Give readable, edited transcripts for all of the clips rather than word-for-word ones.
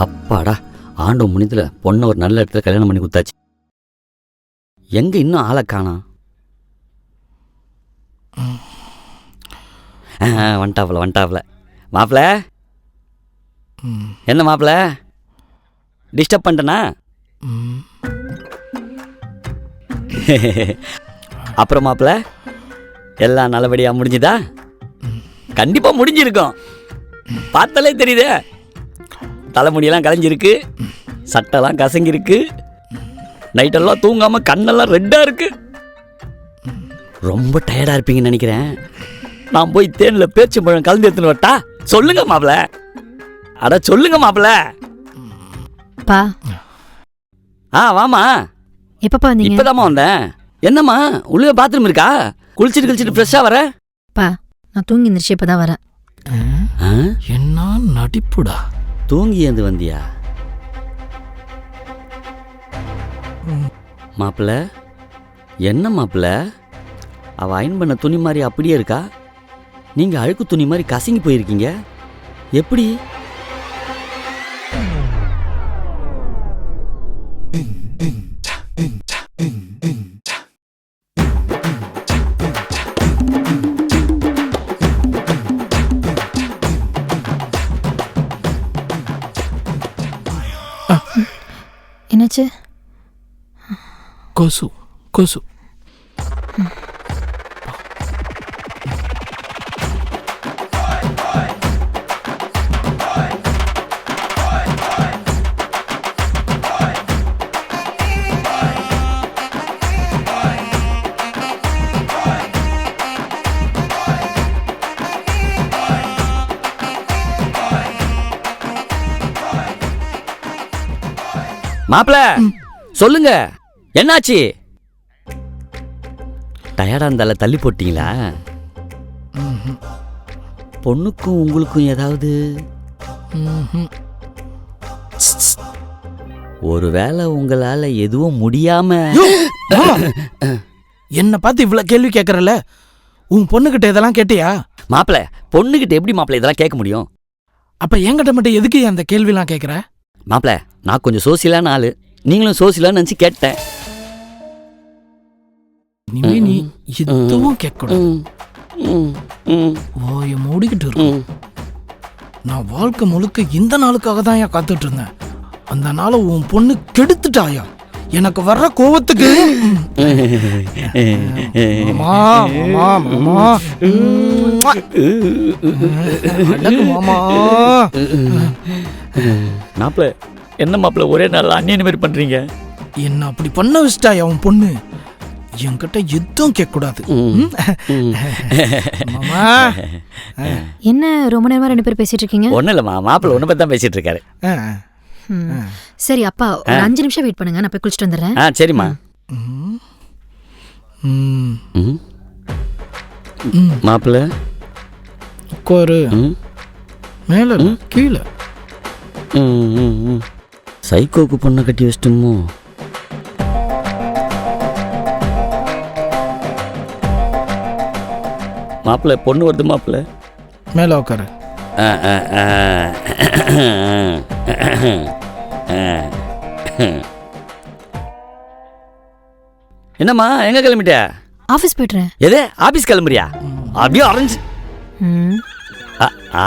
அப்பாடா, ஆண்டு முனியத்தில் பொண்ணை ஒரு நல்ல இடத்துல கல்யாணம் பண்ணி கொடுத்தாச்சு. எங்க இன்னும் ஆளை காணோம்? வந்துட்டாப்புல மாப்பிள்ள. என்ன மாப்பிள்ள, டிஸ்டர்ப் பண்ணிட்டேனா? அப்புறம் மாப்பிள்ள, எல்லாம் நல்லபடியாக முடிஞ்சுதா? கண்டிப்பாக முடிஞ்சிருக்கும், பார்த்தாலே தெரியுதே. தலைமுடியெல்லாம் கலைஞ்சிருக்கு, சட்டெல்லாம் கசங்கிருக்கு, நைட்டெல்லாம் தூங்காமல் கண்ணெல்லாம் ரெட்டாக இருக்கு. ரொம்ப டயர்டாக இருப்பீங்கன்னு நினைக்கிறேன். நான் போய் தேனில் பேச்சம்பழம் கலந்து எடுத்துன்னு வரட்டா? சொல்லுங்க மாப்பிள்ள, அட சொல்லுங்க மாப்பிள்ள. பா, வாமா. எப்பப்பா வந்தீங்க? இப்பதாம்மா வந்தேன். என்னம்மா உள்ளே பாத்ரூம் இருக்கா? குளிச்சுட்டு ஃப்ரெஷ்ஷாக வர? பா, நான் தூங்கி இருந்துச்சு, இப்பதான் வரேன். என்ன நடிப்புடா. தூங்கி ஏந்து வந்தியா மாப்பிள்ள? என்ன மாப்பிள்ள, அவ அயன் பண்ண துணி மாதிரி அப்படியே இருக்கா? நீங்க அழுக்கு துணி மாதிரி கசங்கி போயிருக்கீங்க, எப்படி? என்னாச்சு? கொசு கொசு. மாப்பிள்ள சொல்லுங்க, என்னாச்சு? டயர்டா இருந்தால தள்ளி போட்டீங்களா? பொண்ணுக்கும் உங்களுக்கும் ஏதாவது? ஒருவேளை உங்களால எதுவும் முடியாம? என்ன பார்த்து இவ்வளவு கேள்வி கேட்கறல, உன் பொண்ணுகிட்ட இதெல்லாம் கேட்டியா? மாப்பிள்ள, பொண்ணுகிட்ட எப்படி மாப்பிள்ள இதெல்லாம் கேட்க முடியும்? அப்ப என்கிட்ட மட்டும் எதுக்கு அந்த கேள்விலாம் கேட்கற? மாப்பிள்ள, நான் கொஞ்சம் சோசியலான ஆளு, நீங்களும் சோசியலான்னு நினைச்சு கேட்டேன். இனிமே நீ எதுவும் கேட்கக்கூடாது. ஓய மூடிக்கிட்டு இருக்கும். நான் வாழ்க்கை முழுக்க இந்த நாளுக்காக தான் ஏன் காத்துட்டு இருந்தேன். அந்த நாளை உன் பொண்ணு கெடுத்துட்டாயா? எனக்கு வர்ற கோவத்துக்கு மாப்பிள்ள, என்ன மாப்பிள்ள ஒரே நாள் அந்நியன் மாதிரி பண்றீங்க? என்ன அப்படி பண்ண வச்சிட்டாயா உன் பொண்ணு? என்கிட்ட எதுவும் கேட்க கூடாது. என்ன ரொம்ப நேரமா ரெண்டு பேரும் பேசிட்டு இருக்கீங்க? ஒன்னும் இல்லம்மா, மாப்பிள்ள ஒண்ணு பத்தி தான் பேசிட்டு இருக்காரு. சரி அப்பா, ஒரு 5 நிமிஷம் வெயிட் பண்ணுங்க, நான் போய் குளிச்சுட்டு வந்துடுறேன். சரிம்மா. மாப்பிள்ள உட்காரு. மேல கீழே. சைக்கோக்கு பொண்ணை கட்டி வச்சிட்டோமோ? மாப்பிள்ள, பொண்ணு வருது மாப்பிள்ள. மேல உட்காரு. என்னம்மா, எங்க கிளம்பிட்ட? ஆபீஸ் போய்ட்றேன். எதே ஆபீஸ் கிளம்புறியா? அப்படியே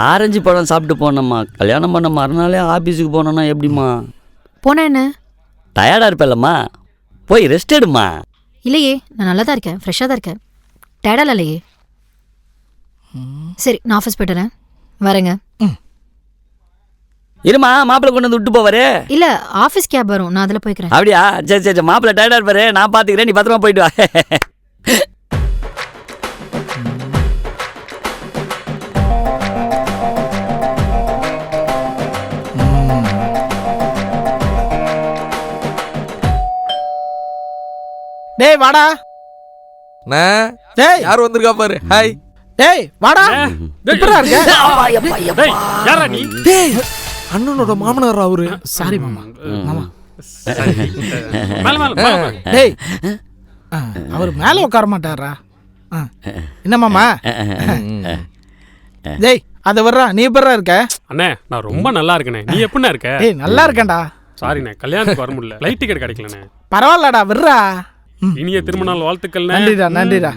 ஆரஞ்சு பழம் சாப்பிட்டு போனம்மா. கல்யாணம் பண்ண மறுநாளே ஆபீஸுக்கு போனோன்னா எப்படிம்மா? போனா என்ன, டயர்டா இருப்பேல்லம்மா, போய் ரெஸ்ட் எடுமா. இல்லையே, நான் நல்லா தான் இருக்கேன், ஃப்ரெஷ்ஷாக தான் இருக்கேன், டயர்டாக இல்லையே. சரி, நான் ஆஃபீஸ் போய்ட்டுறேன், வரேங்க. இருமா, மாப்பிள்ளை கொண்டு வந்து விட்டு போவாரு. இல்ல, ஆஃபீஸ் கேப் வரும், நான் அதில் போய்க்கிறேன். அப்படியா? சரி சரி, மாப்பிள்ளை டயர்டா இருப்பாரு, நான் பாத்துக்கிறேன், நீ பத்திரமா போயிட்டு வா. டேய் வாடா. டேய் யார் வந்திருக்கா பாரு. ஹாய். டேய் வாடா. எப்படா இருக்க? யாரா நீ? டேய் அண்ணனோட மாமனார் அவரு. சாரி மாமா. மாமா. டேய் அவர் மேல உட்கார மாட்டாரா? என்ன மாமா? டேய் அதை வர்றா, நீ எப்படா இருக்க? அண்ணே நான் ரொம்ப நல்லா இருக்கேனே, நீ எப்படிண்ணே இருக்க? ஏய் நல்லா இருக்கேன்டா. சாரிண்ணே, கல்யாணத்துக்கு வர முடியல, ஃப்ளைட் டிக்கெட் கிடைக்கலண்ணே. பரவாயில்லடா, விட்றா. இனிய திருமண நாள் வாழ்த்துக்கள்ண்ணே. நன்றிடா நன்றிடா.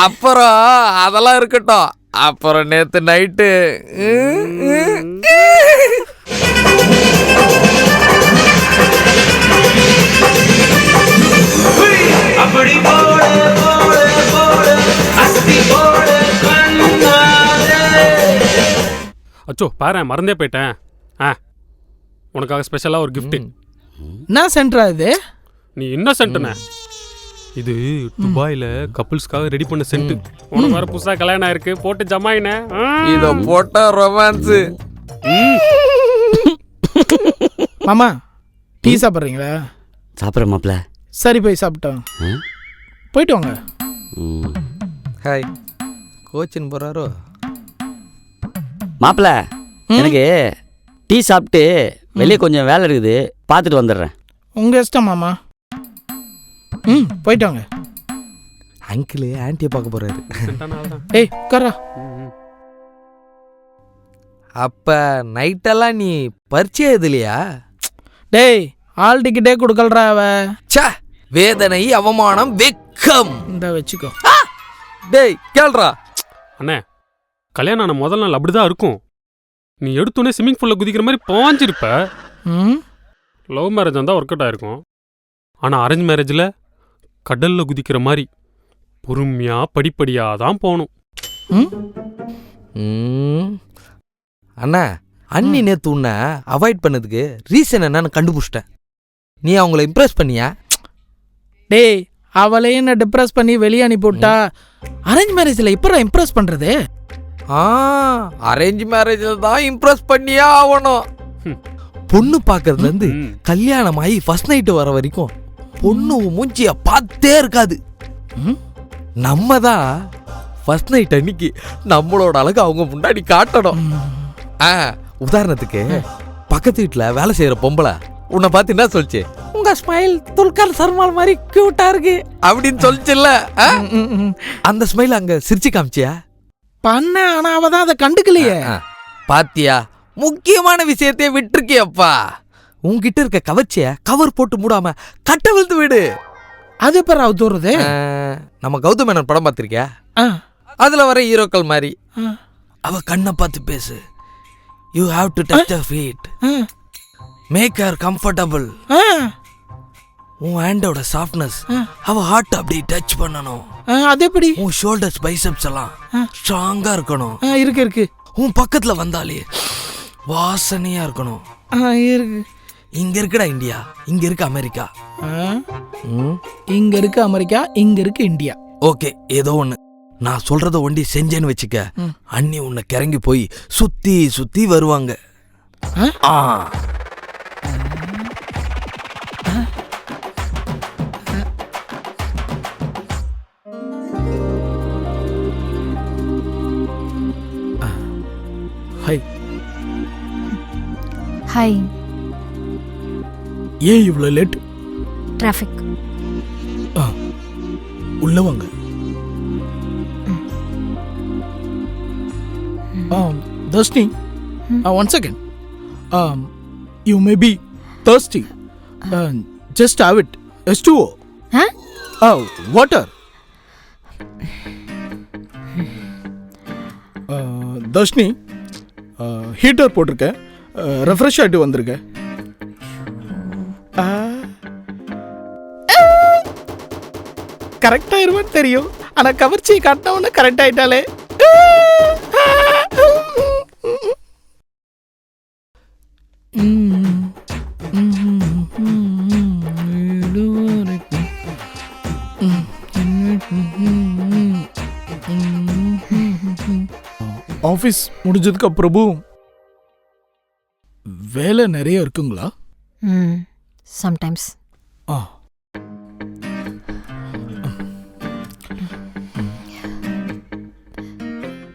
அப்புறம் அதெல்லாம் இருக்கட்டும். அப்புறம் நேத்து நைட்டு அச்சோ பாரு, மறந்தே போயிட்டேன். உனக்காக ஸ்பெஷலாக ஒரு கிஃப்ட். என்ன சென்ட்ரா இது? நீ என்ன சென்ட்டுண்ணே? இது துபாயில கப்புள்ஸ்க்காக ரெடி பண்ண சென்ட். உனக்கு வர புதுசா கல்யாணம் இருக்கு, போட்டு ஜமாயினே. இத போட்டா ரொமான்ஸ். மாமா டீ சாப்பிட்றீங்களா? சாப்பிட்றேன் மாப்பிள்ள. சரி போய் சாப்பிட்டோம், போயிட்டு வாங்க. ஹாய், கோச்சின் போறாரோ? மாப்பிள்ள எனக்கு டீ சாப்பிட்டு வெளியே கொஞ்சம் வேலை இருக்குது, பார்த்துட்டு வந்துடுறேன். உங்க இஷ்டம் மாமா. போயிட்டு வாங்க. அங்கிள் ஆன்ட்டியை பார்க்க போறாரு. ஏய் உட்காரா. அப்ப நைட்டெல்லாம் நீ பரிச்சை எதுலையா? டேய் ஆல் டிக்கெட்டே கொடுக்கலடா அவ. ச்சே, வேதனை, அவமானம், வெக்கம். இந்த வச்சுக்கோ. டேய் கேள்றா. அண்ணே, கல்யாணம் ஆன முதல் நாள் அப்படிதான் இருக்கும். நீ எடுத்தோடனே ஸ்விம்மிங் பூல்ல குதிக்கிற மாதிரி பாஞ்சிருப்ப. லவ் மேரேஜ் வந்தால் ஒர்க் அவுட் ஆயிருக்கும். ஆனால் அரேஞ்ச் மேரேஜில் கடலில் குதிக்கிற மாதிரி பொறுமையாக படிப்படியாக தான் போகணும். அண்ணா, அண்ணி நேத்து உன்னை அவாய்ட் பண்ணதுக்கு ரீசன் என்னன்னு கண்டுபிடிச்சிட்டேன். நீ அவங்கள இம்ப்ரெஸ் பண்ணியா? டேய் அவளையும் என்ன டிப்ரெஸ் பண்ணி வெளியே அனுப்பிவிட்டா அரேஞ்ச் மேரேஜில் எப்படா இம்ப்ரெஸ் பண்ணுறது? அரேஞ்ச் மேரேஜில் தான் இம்ப்ரெஸ் பண்ணியே ஆகணும். பொண்ணு பார்க்கறதுல இருந்து கல்யாணம் ஆகி ஃபர்ஸ்ட் நைட்டு வர வரைக்கும் பொண்ணு மூஞ்சிய பார்த்தே இருக்காது. நம்ம தான் ஃபர்ஸ்ட் நைட் அன்னைக்கு நம்மளோட அழகு அவங்க முன்னாடி காட்டணும். உதாரணத்துக்கு பக்கத்து வீட்டில் வேலை செய்யற பொம்பளை உன்னை பார்த்து என்ன சொல்லிச்சு? உங்க ஸ்மைல் துல்கர் சர்மால் மாதிரி கியூட்டா இருக்கு அப்படின்னு சொல்லிச்சுல்ல. அந்த ஸ்மைல் அங்க சிரிச்சு காமிச்சியா? பண்ண, ஆனா அவ தான் அதை கண்டுக்கலையே. பாத்தியா, முக்கியமான விஷயத்தையே விட்டுருக்கியப்பா. உன்கிட்ட இருக்க கவர்ச்சிய கவர் போட்டு மூடாம கட்ட விழுந்து விடு. அது எப்ப ராவ் தோறுது? நம்ம கௌதம் மேனன் படம் பார்த்திருக்கியா? அதுல வர ஹீரோக்கள் மாதிரி அவ கண்ணை பார்த்து பேசு. You have to touch her feet, make her comfortable. உன் ஹேண்டோட சாஃப்ட்னஸ் அவ ஹார்ட் அப்படி டச் பண்ணணும். அது எப்படி? உன் ஷோல்டர்ஸ் பைசெப்ஸ் எல்லாம் ஸ்ட்ராங்கா இருக்கணும். இருக்கு இருக்கு. உன் பக்கத்துல வந்தாலே வாசனையா இருக்கணும். இருக்கு. இங்க இருக்குடா இந்தியா, இங்க இருக்கு அமெரிக்கா. இங்க இருக்கு அமெரிக்கா, இங்க இருக்கு இந்தியா. ஓகே, ஏதோ ஒண்ணு. நான் சொல்றத ஒண்டி செஞ்சேன்னு வச்சுக்க, அண்ணி உன்னை கிறங்கி போய் சுத்தி சுத்தி வருவாங்க. ஹாய். ஹாய். ஏன் இவ்வளோ லேட்? டிராஃபிக். உள்ள வாங்க. Thirsty? One second. You may be thirsty. Just have it. H2O. Water. Dharshini, heater போட்டிருக்கேன், ரெஃப்ரெஷ் ஆகிட்டு வந்திருக்கேன். கரெக்ட் ஆயிருவான்னு தெரியும், ஆனா கவர்ச்சியை காட்டினவொன்னு கரெக்ட் ஆயிட்டாலே. ஆஃபீஸ் முடிஞ்சதுக்கு அப்புறமும் வேலை நிறைய இருக்குங்களா? சம்டைம்ஸ்.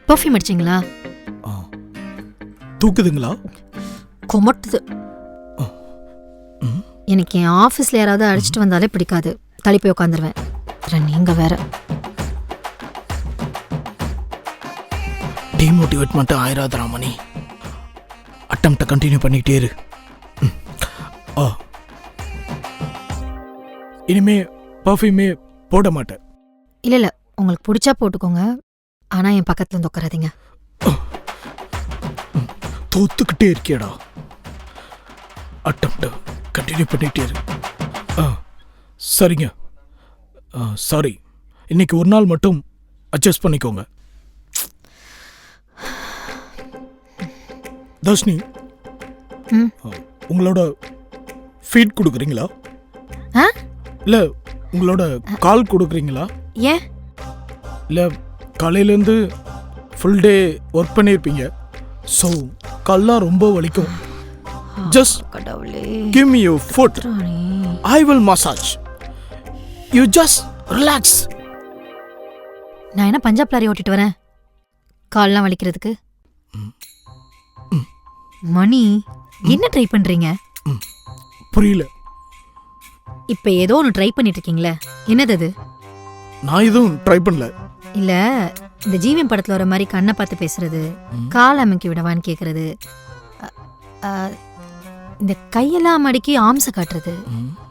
பர்ஃப்யூம் அடிச்சிங்களா? தூக்குதுங்களா? கொமட்டுது. எனக்கு என் ஆஃபீஸில் யாராவது அடிச்சுட்டு வந்தாலே பிடிக்காது, தள்ளி போய் உட்காந்துருவேன். நீங்க வேற. டிமோட்டிவேட் மட்டும் ஆயிராதரா மணி. அட்டம்ப்டை கண்டினியூ பண்ணிக்கிட்டே இரு. இனிமே பர்ஃப்யூமே போட மாட்டேன். இல்ல உங்களுக்கு பிடிச்சா போட்டுக்கோங்க, ஆனா என் பக்கத்துல இருந்து உட்காராதீங்க. தோத்துக்கிட்டே இருக்கியடா. அட்டம்ப்டை கண்டினியூ பண்ணிக்கிட்டே இரு. சரிங்க, சாரி. இன்னைக்கு ஒரு நாள் மட்டும் அட்ஜஸ்ட் பண்ணிக்கோங்க. தர்ஷினி, உங்களோட ஃபீட் கொடுக்குறீங்களா? இல்ல உங்களோட கால் கொடுக்குறீங்களா? ஏன்? இல்ல காலையிலேருந்து ஃபுல் டே ஒர்க் பண்ணியிருப்பீங்க, ஸோ கால்லாம் ரொம்ப வலிக்கும். ஜஸ்ட் கடவுளே, give me your food, I will massage you, just relax. நான் என்ன பஞ்சாப் லாரி ஓட்டிட்டு வரேன் கால்லாம் வலிக்கிறதுக்கு? மணி, என்ன ட்ரை பண்றீங்க? புரியல. இப்ப ஏதோ ஒன்று ட்ரை பண்ணிட்டு இருக்கீங்களே, என்னது அது? நான் எதுவும் ட்ரை பண்ணல. இல்ல, இந்த ஜீவன் படத்துல வர மாதிரி கண்ணை பார்த்து பேசுறது, கால் அமைக்கி விடவான்னு கேக்குறது, இந்த கையெல்லாம் மடக்கி ஆம்ச காட்டுறது,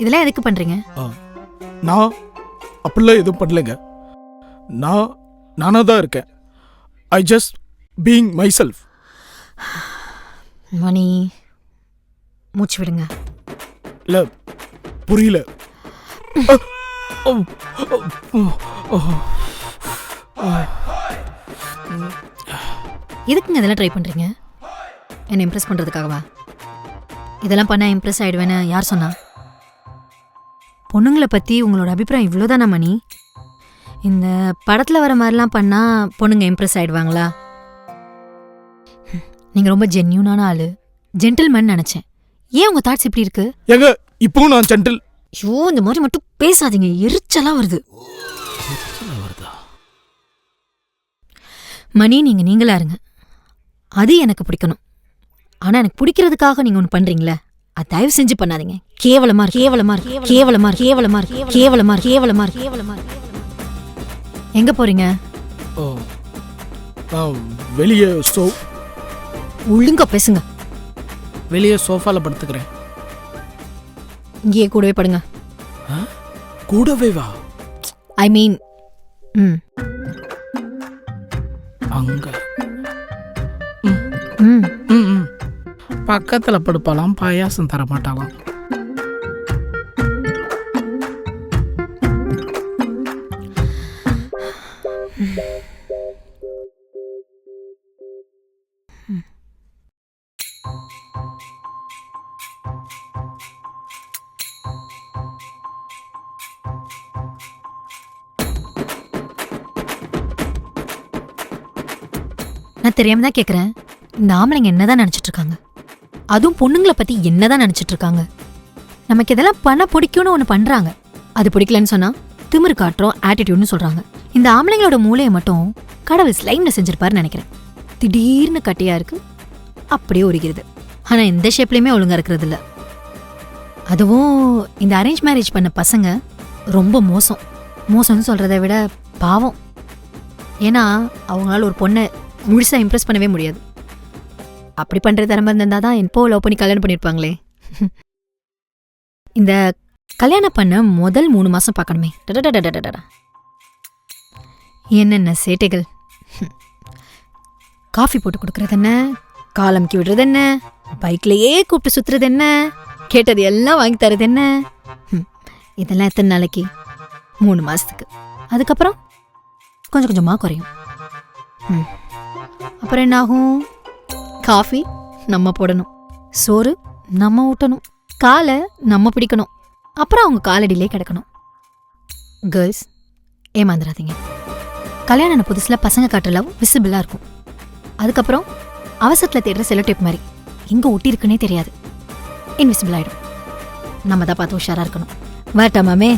இதெல்லாம் எதுக்கு பண்றீங்க? நான் அப்படிலாம் எதுவும் பண்ணலைங்க. நானாக தான் இருக்கேன். I just being myself. Mani, மூச்சு விடுங்க. இல்ல புரியல. எதுக்குங்க இதெல்லாம் ட்ரை பண்றீங்க? என்ன இம்ப்ரெஸ் பண்றதுக்காகவா? இதெல்லாம் பண்ணா இம்ப்ரெஸ் ஆயிடுவேன்னு யார் சொன்னா? பொண்ணுங்களை பத்தி உங்களோட அபிப்பிராயம் இவ்வளோதானா மணி? இந்த படத்துல வர மாதிரிலாம் பண்ணா பொண்ணுங்க இம்ப்ரெஸ் ஆயிடுவாங்களா? நீங்க ரொம்ப ஜென்யூனான ஆளு, ஜென்டில்மேன் நினைச்சேன். ஏன் உங்க தாட்ஸ் இப்படி இருக்கு? எங்க இப்பவும் நான் ஜென்டில். ஐயோ, இந்த மாதிரி மட்டும் பேசாதீங்க, எரிச்சலா வருது. மணி, நீங்க நீங்களா இருங்க, அது எனக்கு பிடிக்கணும். ஆனா எனக்கு பிடிக்கிறதுக்காக நீங்க ஒண்ணு பண்றீங்களே, அது தயவு செஞ்சு பண்ணாதீங்க. கேவலமா இருக்கு, கேவலமா இருக்கு, கேவலமா இருக்கு, கேவலமா இருக்கு, கேவலமா இருக்கு, கேவலமா இருக்கு, கேவலமா இருக்கு. எங்க போறீங்க? வெளியே ஒழுங்கா பேசுங்க. வெளியே சோஃபால படுத்துக்கிறேன். இங்கேயே கூடவே படுங்க. கூடவே வா? ஐ மீன், அங்க ம், பக்கத்துல படுப்பாலாம், பாயாசம் தர மாட்டாலாம். நான் தெரியாம தான் கேக்குறேன், இந்த ஆம்பளைங்க என்னதான் நினைச்சிட்டு இருக்காங்க? அதுவும் பொண்ணுங்களை பத்தி என்னதான் நினைச்சிட்டு இருக்காங்க? நமக்கு இதெல்லாம் பண்ண பிடிக்கும்னு ஒண்ணு பண்றாங்க, அது பிடிக்கலன்னு சொன்னா திமிரு காட்டுறோம், ஆட்டிடியூட்னு சொல்றாங்க. இந்த ஆம்பளைங்களோட மூளையை மட்டும் கடவுள் ஸ்லைம்ல செஞ்சிருப்பாருன்னு நினைக்கிறேன். திடீர்னு கட்டியா இருக்கு, அப்படியே உருகிறது. ஆனா எந்த ஷேப்லயுமே ஒழுங்கா இருக்கிறது இல்ல. அதுவும் இந்த அரேஞ்ச் மேரேஜ் பண்ண பசங்க ரொம்ப மோசம்னு சொல்றதை விட பாவம். ஏன்னா அவங்களால ஒரு பொண்ணை முழுசா இம்ப்ரெஸ் பண்ணவே முடியாது. அப்படி பண்ற திறமை இருந்தாதான் எப்போ லவ் பண்ணி கல்யாணம் பண்ணிருப்பாங்களே. இந்த கல்யாணம் பண்ண முதல் 3 மாசம் பார்க்கணுமே, என்னென்ன சேட்டைகள். காஃபி போட்டு கொடுக்கறது என்ன, காலம்கி விடுறது என்ன, பைக்லயே கூப்பிட்டு சுத்துறது என்ன, கேட்டது எல்லாம் வாங்கி தரது என்ன. இதெல்லாம் எத்தனை நாளைக்கு? 3 மாசத்துக்கு. அதுக்கப்புறம் கொஞ்சம் கொஞ்சமா குறையும். அப்புறம் என்ன ஆகும்? காஃபி நம்ம போடணும், சோறு நம்ம ஊட்டணும், காலை நம்ம பிடிக்கணும், அப்புறம் அவங்க காலடியிலே கிடக்கணும். கேர்ள்ஸ், ஏமாந்துடாதீங்க. கல்யாணம் புதுசுல பசங்க காட்டுற லவ் விசிபிளா இருக்கும். அதுக்கப்புறம் அவசரத்துல தேடுற செலோடேப் மாதிரி எங்க ஒட்டி இருக்குன்னே தெரியாது, இன்விசிபிள் ஆயிடும். நம்ம தான் பார்த்து உஷாரா இருக்கணும். வரட்டா மாமே?